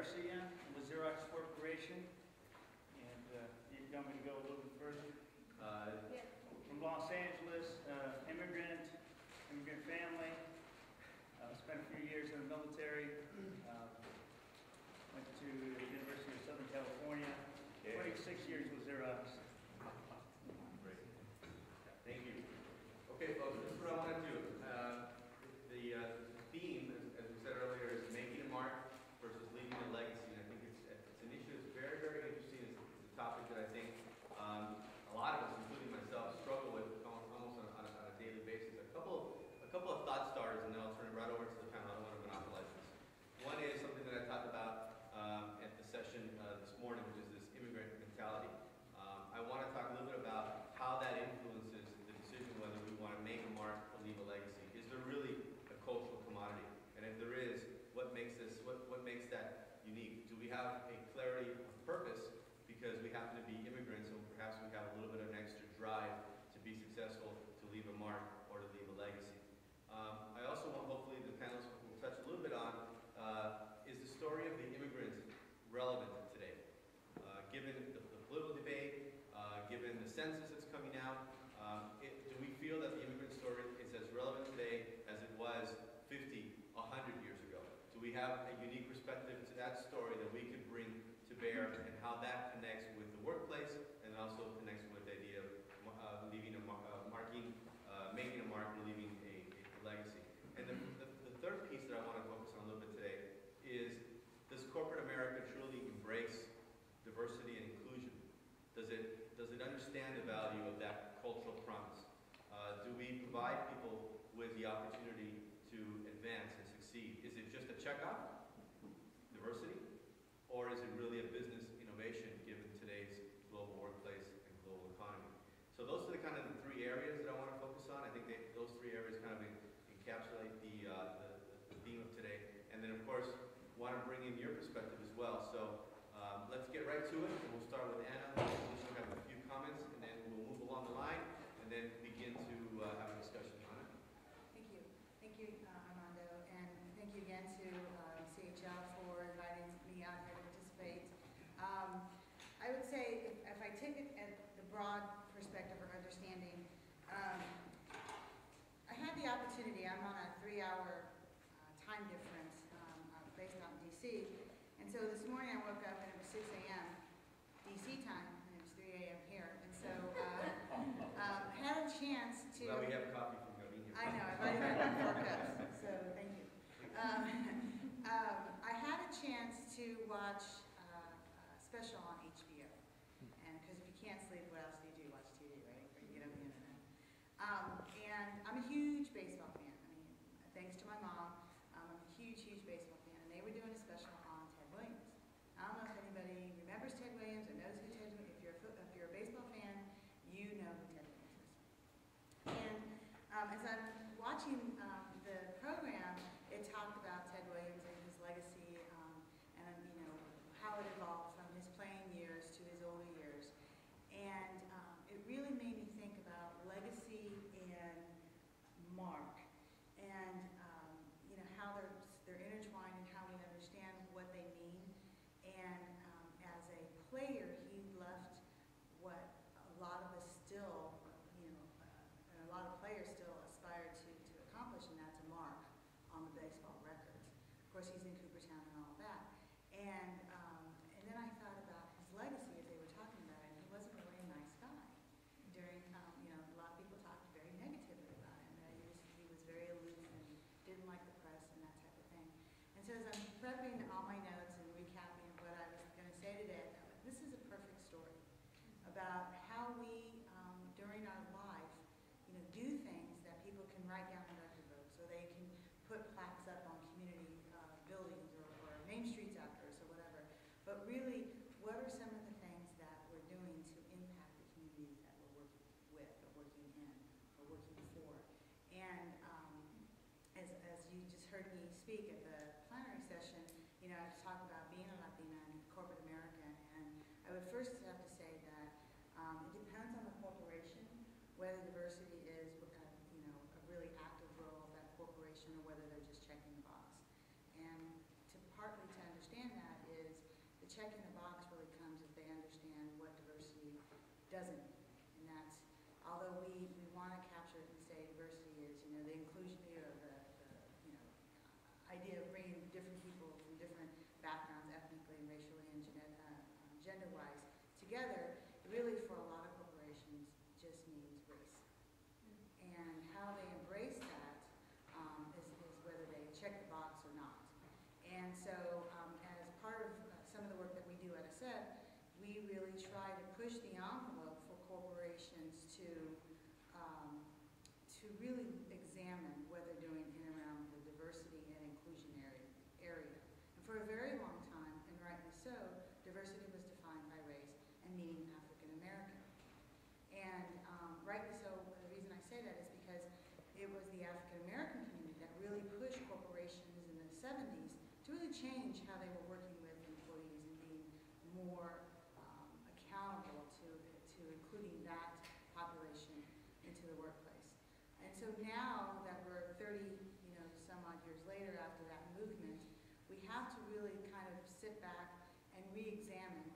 Garcia. I'm with Xerox Corporation. And you want me to go a little bit further? Yeah. From Los Angeles, immigrant family. Spent a few years in the military. Went to the University of Southern California. 26 years with Xerox. Great. Thank you. Okay, folks, this is what I want to do. The theme, as we said earlier, is making a mark versus leaving a legacy. And I think it's an issue that's very, very interesting. It's a topic that I think a lot of us, including myself, struggle with almost on a daily basis. A couple of thought starters, and then I'll turn it right over to the panel. I don't want to monopolize this. One is something that I talked about at the session this morning, which is this immigrant mentality. I want to talk a little bit about how that influences the decision whether we want to make a mark or leave a legacy. Is there really a cultural commodity? And if there is, what makes that unique? Do we have a clarity of purpose because we happen to be immigrants, and perhaps we have a little bit of an extra drive to be successful, to leave a mark or to leave a legacy? I also want, hopefully the panelists will touch a little bit on, is the story of the immigrant relevant today? Given the political debate, given the census that's coming out, do we feel that the immigrant story is as relevant today as it was 50, 100 years ago? Do we have a unique perspective to that story that we could bring to bear, and how that connects with the workplace, and also connects with the idea of leaving making a mark and leaving a legacy? And the third piece that I want to focus on a little bit today is, does corporate America truly embrace diversity and inclusion? Does it understand the value of that cultural promise? Do we provide people with the opportunity to advance and succeed? Is it just a checkoff, diversity, or is it really a business innovation given today's global workplace and global economy? So those are the kind of the three areas that I want to focus on. I think those three areas kind of encapsulate the theme of today. And then, of course, want to bring in your perspective as well. So let's get right to it, and we'll start with Anna. She'll have a few comments, and then we'll move along the line, and then begin to have a discussion on it. Thank you. Thank you, Armando, and thank you again to CHL for inviting me out here to participate. I would say, if I take it at the broad perspective or understanding, I had the opportunity. I'm on a 3-hour time difference based on DC. And so this morning I woke up and it was 6 a.m. DC time, and it was 3 a.m. here. And so had a chance to... Well, we have coffee from Gardenia. I know, I've already had 4 cups, so thank you. I had a chance to watch a special on HBO. And because if you can't sleep, what else do? Watch TV, right? Or you get on the internet. And I'm a huge baseball fan. I mean, thanks to my mom, I'm a huge, huge baseball fan. And they were doing a special on Ted Williams. I don't know if anybody remembers Ted Williams or knows who Ted Williams is. If you're a baseball fan, you know who Ted Williams is. And as I'm watching the program, it talked about Ted Williams and his legacy, and how it evolved from his playing years to his older years. And it really made me think about legacy and mark, and how they're intertwined and how we understand what they mean. And as a player, he left what a lot of us still, and a lot of players still aspire to accomplish, and that's a mark on the baseball records. Of course, he's in Cooperstown and all of that. And then I thought about his legacy as they were talking about it, and he wasn't really a nice guy. During, a lot of people talked very negatively about him, that he was very aloof and didn't like the press and that type of thing. And so as I'm prepping all my notes and recapping what I was going to say today, I thought, this is a perfect story about how we, during our life, do things that people can write down in record books, or they can put plaques up on community buildings or name streets after us or whatever. But really, what are some of the things that we're doing to impact the communities that we're working with, or working in, or working for? And as you just heard me speak at the plenary session, I was talking about being a Latina in corporate America, and I would first have to say that it depends on the corporation whether diversity is a really active role of that corporation, or whether they're just checking the box. And partly to understand that is check in the box really comes if they understand what diversity doesn't mean. And that's, although we want to capture it and say diversity is, you know, the inclusion or the you know, idea of bringing different people from different backgrounds, ethnically and racially and gender-wise, together, really for a lot of corporations just means race. And how they embrace that is whether they check the box or not. And so as part of some of the work that we do at ASEP, we really try to push the envelope for corporations to really examine what they're doing in and around the diversity and inclusion area. And for a very long time, and rightly so, diversity was defined by race and meaning African American. And rightly so, the reason I say that is because it was the African American community that really pushed corporations in the 70s to really change how they were working with employees and being more accountable to including that population into the workplace. And so now that we're 30, you know, some odd years later after that movement, we have to really kind of sit back and re-examine